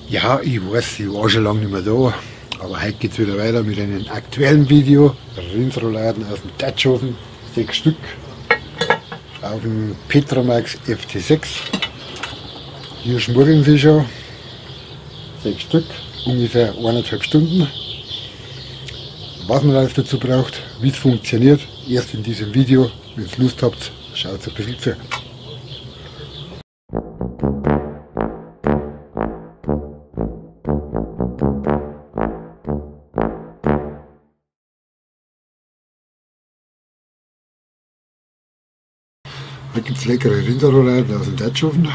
Ja, ich weiß, ich war schon lange nicht mehr da, aber heute geht es wieder weiter mit einem aktuellen Video. Rindsrouladen aus dem Dutchofen, 6 Stück, auf dem Petromax FT6. Hier schmuggeln sie schon, 6 Stück, ungefähr 1,5 Stunden. Was man alles dazu braucht, wie es funktioniert, erst in diesem Video. Wenn ihr Lust habt, schaut ein bisschen zu. Da gibt es leckere Rinderrouladen aus dem Dutchofen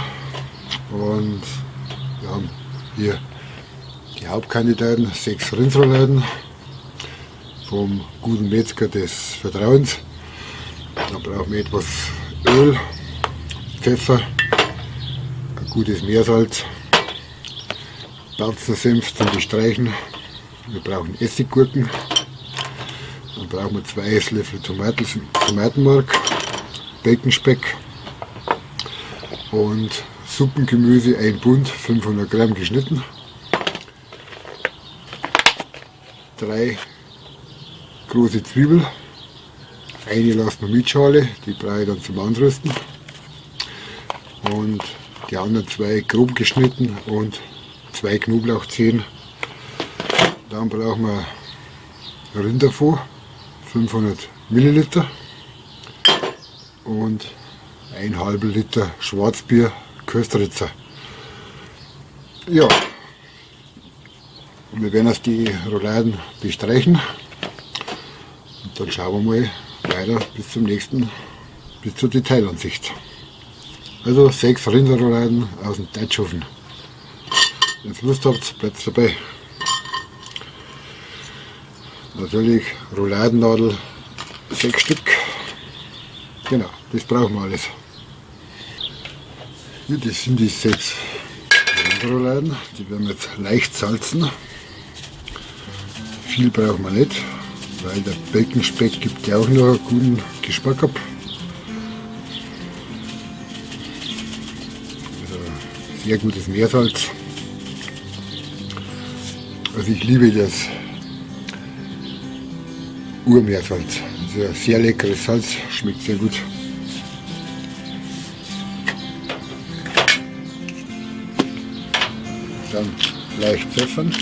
und wir haben hier die Hauptkandidaten, 6 Rindsrouladen vom guten Metzger des Vertrauens. Da brauchen wir etwas Öl, Pfeffer, ein gutes Meersalz, Bautzner Senf zum Bestreichen. Wir brauchen Essiggurken, dann brauchen wir 2 Esslöffel Tomatenmark, Baconspeck und Suppengemüse, 1 Bund, 500 Gramm geschnitten, 3 große Zwiebeln, eine lassen wir mit Schale, die brauche ich dann zum Anrösten, und die anderen 2 grob geschnitten und 2 Knoblauchzehen. Dann brauchen wir Rinderfond, 500 Milliliter und 1,5 Liter Schwarzbier Köstritzer. Ja, wir werden jetzt die Rouladen bestreichen und dann schauen wir mal weiter bis zur Detailansicht. Also 6 Rinderrouladen aus dem Dutchofen. Wenn ihr Lust habt, bleibt dabei. Natürlich Rouladennadel, 6 Stück. Genau, das brauchen wir alles. Hier, das sind die 6 Rinderrouladen, die werden wir jetzt leicht salzen. Viel brauchen wir nicht, weil der Baconspeck gibt ja auch noch einen guten Geschmack ab. Also sehr gutes Meersalz. Also ich liebe das Urmeersalz. Also ein sehr leckeres Salz, schmeckt sehr gut. Dann leicht pfeffern.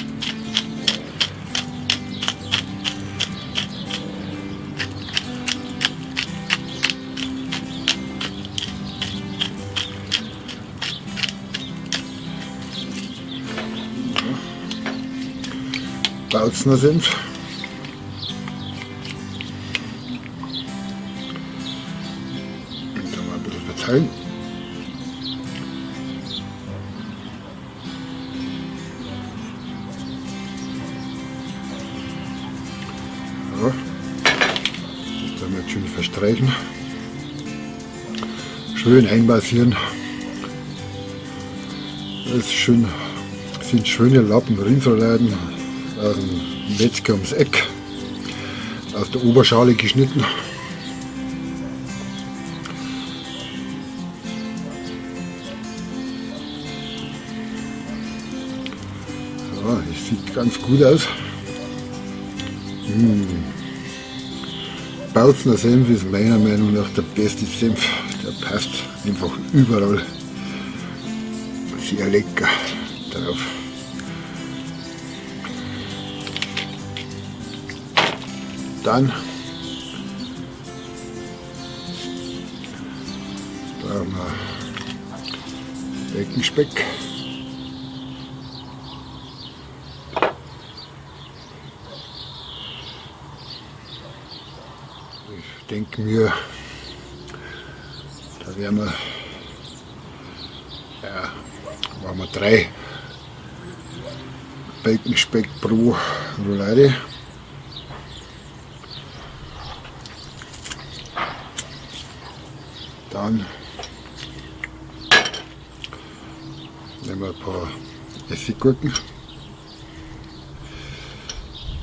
Bautzner Senf. Und dann mal ein bisschen verteilen. Ja, das dann mal schön verstreichen. Schön einmassieren. Das sind schöne Lappen Rindsrouladen aus dem Metzger ums Eck, aus der Oberschale geschnitten. So, das sieht ganz gut aus. Bautzner Senf ist meiner Meinung nach der beste Senf. Der passt einfach überall sehr lecker drauf. Dann brauchen wir Baconspeck. Ich denke mir, da werden wir, ja, machen wir 3 Baconspeck pro Roulade. Dann nehmen wir ein paar Essiggurken,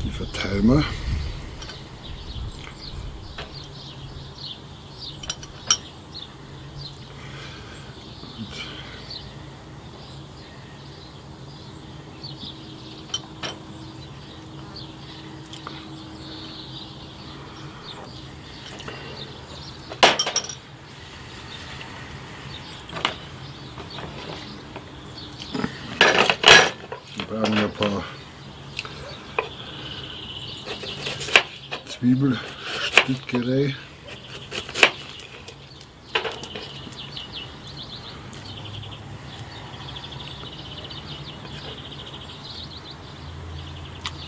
die verteilen wir. brauchen wir ein paar Zwiebelstickerei.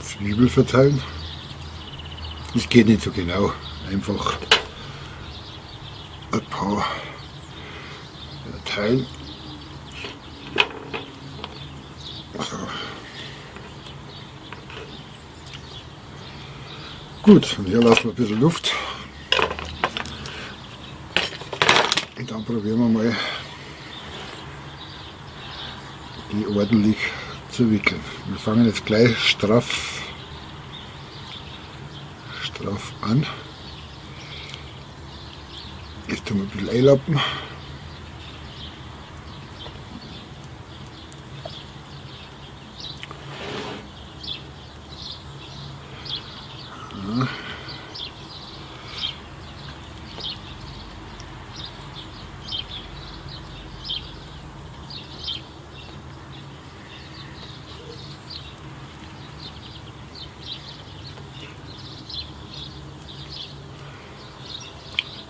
Zwiebel verteilen. Das geht nicht so genau. Einfach ein paar verteilen. So. Gut, und hier lassen wir ein bisschen Luft. Und dann probieren wir mal, die ordentlich zu wickeln. Wir fangen jetzt gleich straff an. Jetzt tun wir ein bisschen einlappen. Ja.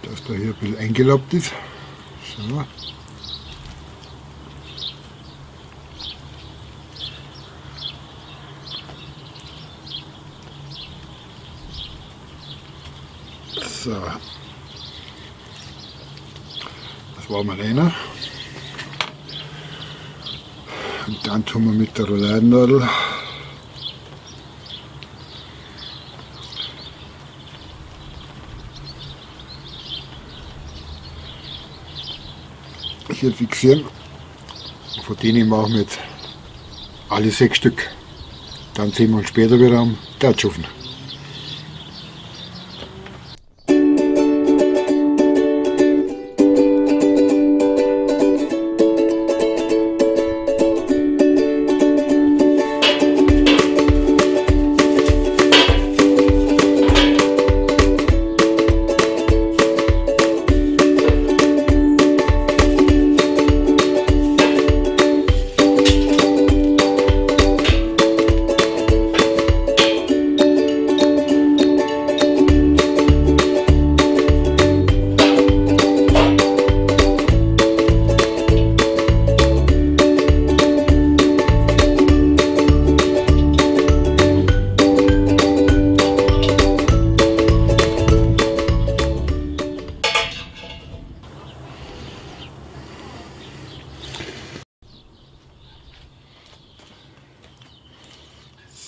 Dass da hier ein bisschen eingelappt ist. So. So. Das war mal einer. Und dann tun wir mit der Rouladennadel hier fixieren. Von denen machen wir jetzt alle 6 Stück. Dann sehen wir uns später wieder am Teigsofen.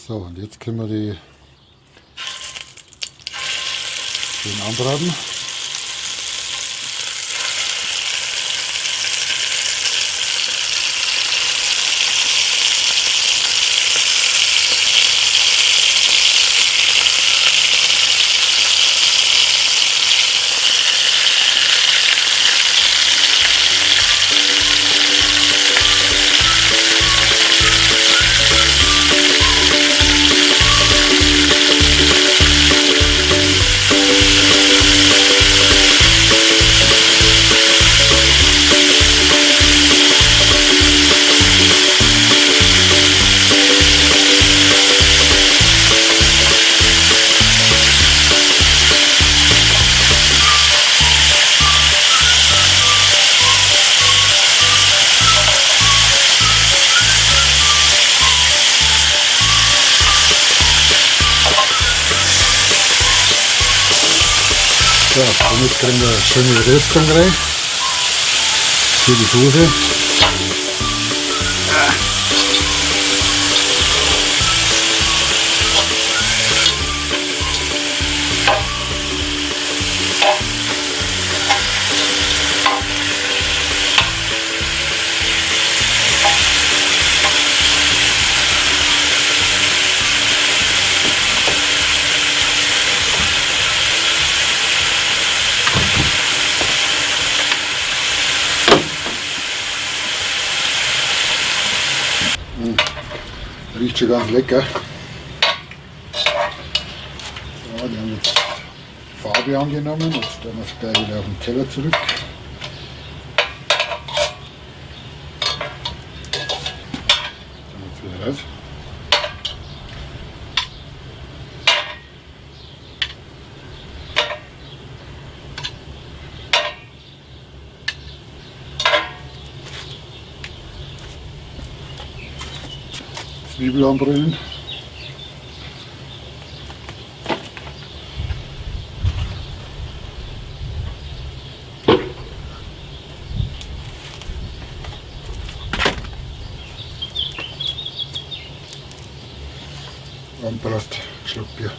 So, und jetzt können wir die schön anbraten. So, damit kriegen wir eine schöne Röstung rein für die Soße. Riecht schon ganz lecker. So, die haben jetzt Farbe angenommen. Jetzt stellen wir es gleich wieder auf den Teller zurück. Dann jetzt wieder raus. Zwiebel anbrühen. Ein Schluck Bier.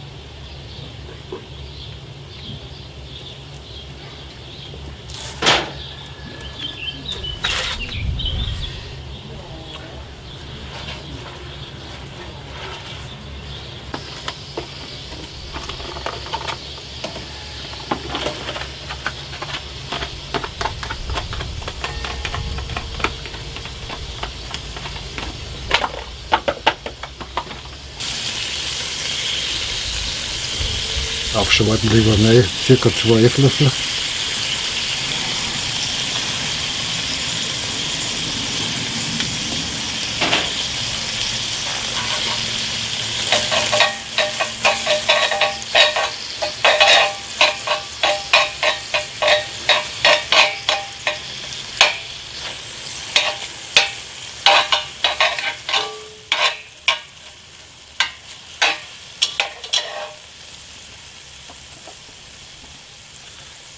Aufschwarten lieber rein, ca. 2 Esslöffel.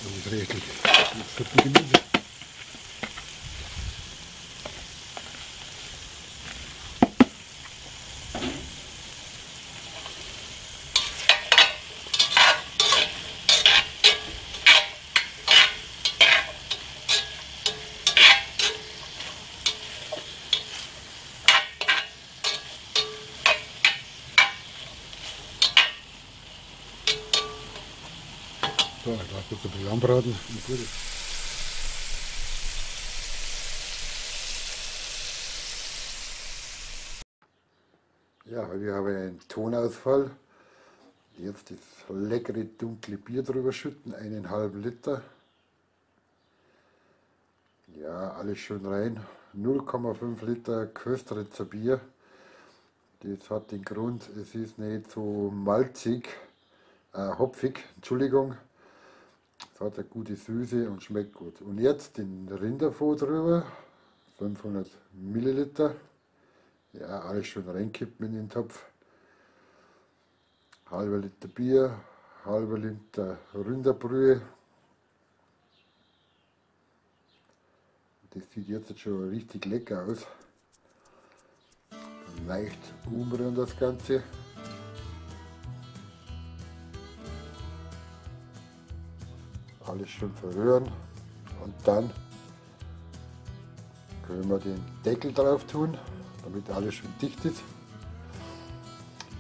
Und reichlich Suppengemüse. So, ich lasse jetzt ein bisschen anbraten und gut ist. Ja, wir haben einen Tonausfall. Jetzt das leckere dunkle Bier drüber schütten, 1,5 Liter. Ja, alles schön rein. 0,5 Liter Köstritzer Bier. Das hat den Grund, es ist nicht so malzig, hopfig, Entschuldigung. Es hat eine gute Süße und schmeckt gut. Und jetzt den Rinderfond drüber, 500 Milliliter. Ja, alles schön reinkippen in den Topf. Halber Liter Bier, halber Liter Rinderbrühe. Das sieht jetzt schon richtig lecker aus. Leicht umrühren das Ganze. Alles schön verrühren und dann können wir den Deckel drauf tun, damit alles schön dicht ist.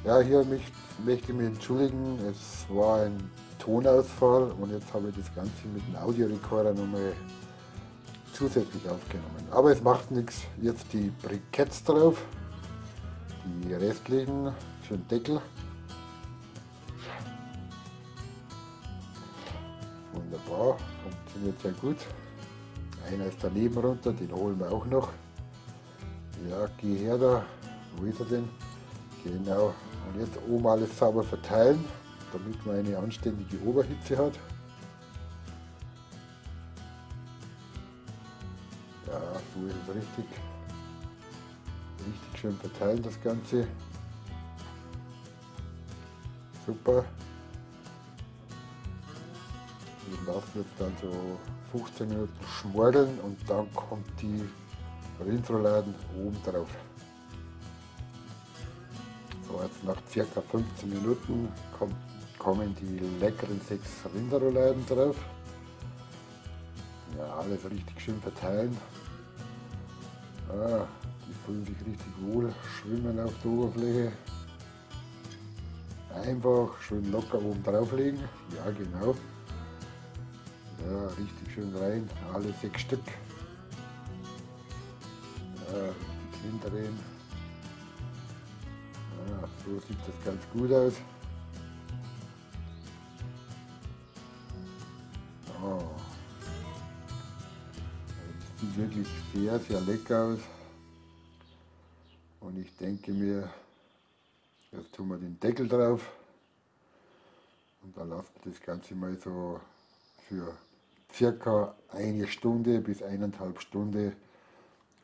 Ja, hier möchte ich mich entschuldigen, es war ein Tonausfall und jetzt habe ich das Ganze mit dem Audiorekorder nochmal zusätzlich aufgenommen. Aber es macht nichts, jetzt die Briketts drauf, die restlichen für den Deckel. Wunderbar, funktioniert sehr gut. Einer ist daneben runter, den holen wir auch noch. Ja, geh her da, wo ist er denn? Genau, und jetzt oben alles sauber verteilen, damit man eine anständige Oberhitze hat. Ja, so ist es richtig. Richtig schön verteilen das Ganze. Super. Wir lassen jetzt dann so 15 Minuten schmorgeln und dann kommt die Rindsrouladen oben drauf. So, jetzt nach ca. 15 Minuten kommen die leckeren 6 Rinderrouladen drauf. Ja, alles richtig schön verteilen. Ah, die fühlen sich richtig wohl, schwimmen auf der Oberfläche. Einfach schön locker oben drauf legen. Ja, genau. Ja, richtig schön rein, alle 6 Stück. Ja, richtig hindrehen. Ja, so sieht das ganz gut aus. Oh. Das sieht wirklich sehr, sehr lecker aus. Und ich denke mir, jetzt tun wir den Deckel drauf. Und dann lassen wir das Ganze mal so für circa 1 Stunde bis 1,5 Stunden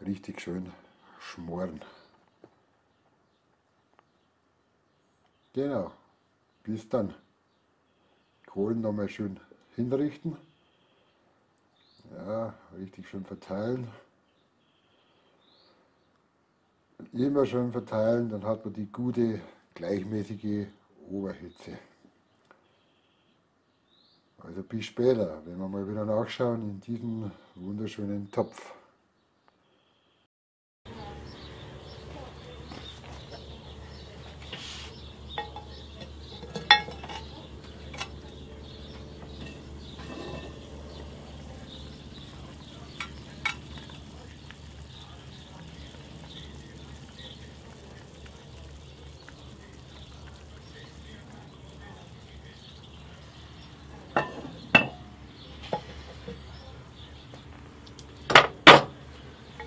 richtig schön schmoren. Genau, bis dann. Kohlen nochmal schön hinrichten. Ja, richtig schön verteilen. Immer schön verteilen, dann hat man die gute, gleichmäßige Oberhitze. Also bis später, wenn wir mal wieder nachschauen in diesem wunderschönen Topf.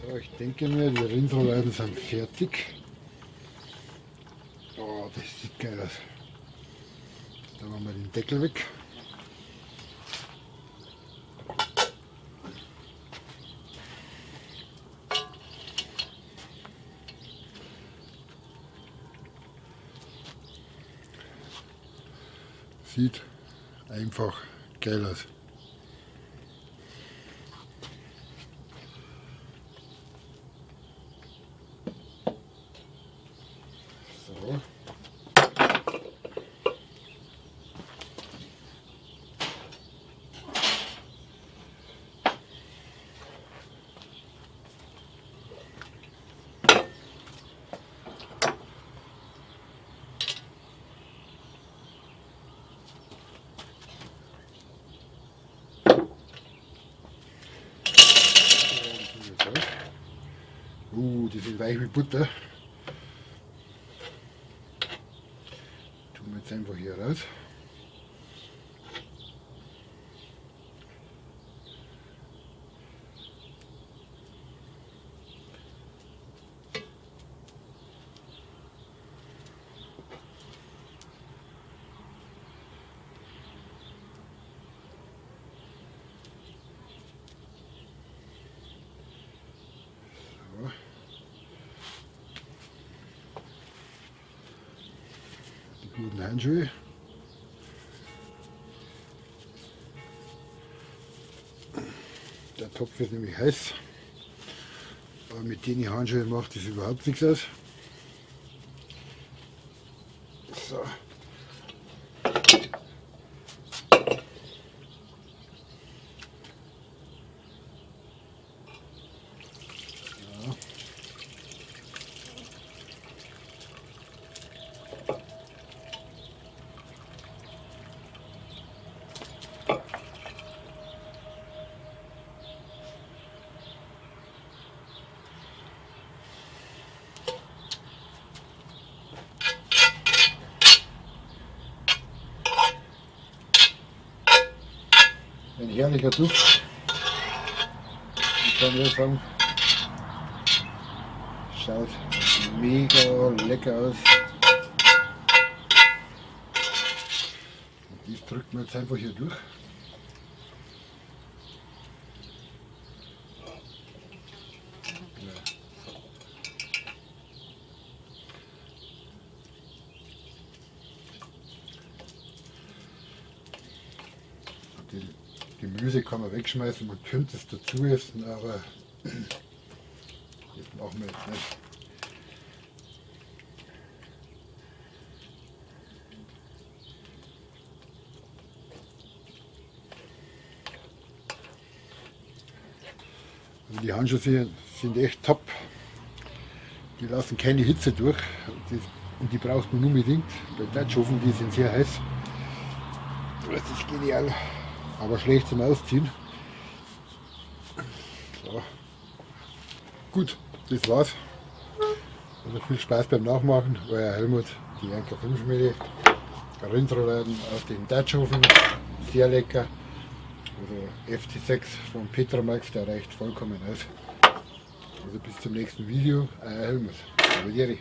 So, ich denke mir, die Rindsrouladen sind fertig. Oh, das sieht geil aus. Da machen wir den Deckel weg. Sieht einfach geil aus. So. Die sind weich wie Butter. Tun wir jetzt einfach hier raus. So. Guten Handschuhe. Der Topf ist nämlich heiß, aber mit denen Handschuhe macht das überhaupt nichts aus. So. Ja. Ein herrlicher Duft. Ich kann nur sagen, schaut mega lecker aus. Und das drückt man jetzt einfach hier durch. Gemüse kann man wegschmeißen, man könnte es dazu essen, aber das machen wir jetzt nicht. Also die Handschuhe sind echt top. Die lassen keine Hitze durch und die braucht man unbedingt. Bei Touchofen, die sind sehr heiß. Das ist genial. Aber schlecht zum Ausziehen. So. Gut, das war's. Also viel Spaß beim Nachmachen. Euer Helmut, die Janker 5 Schmiede. Rindsrouladen aus dem Touchofen. Sehr lecker. Also FT6 von Petromax, der reicht vollkommen aus. Also bis zum nächsten Video. Euer Helmut. Salutieri.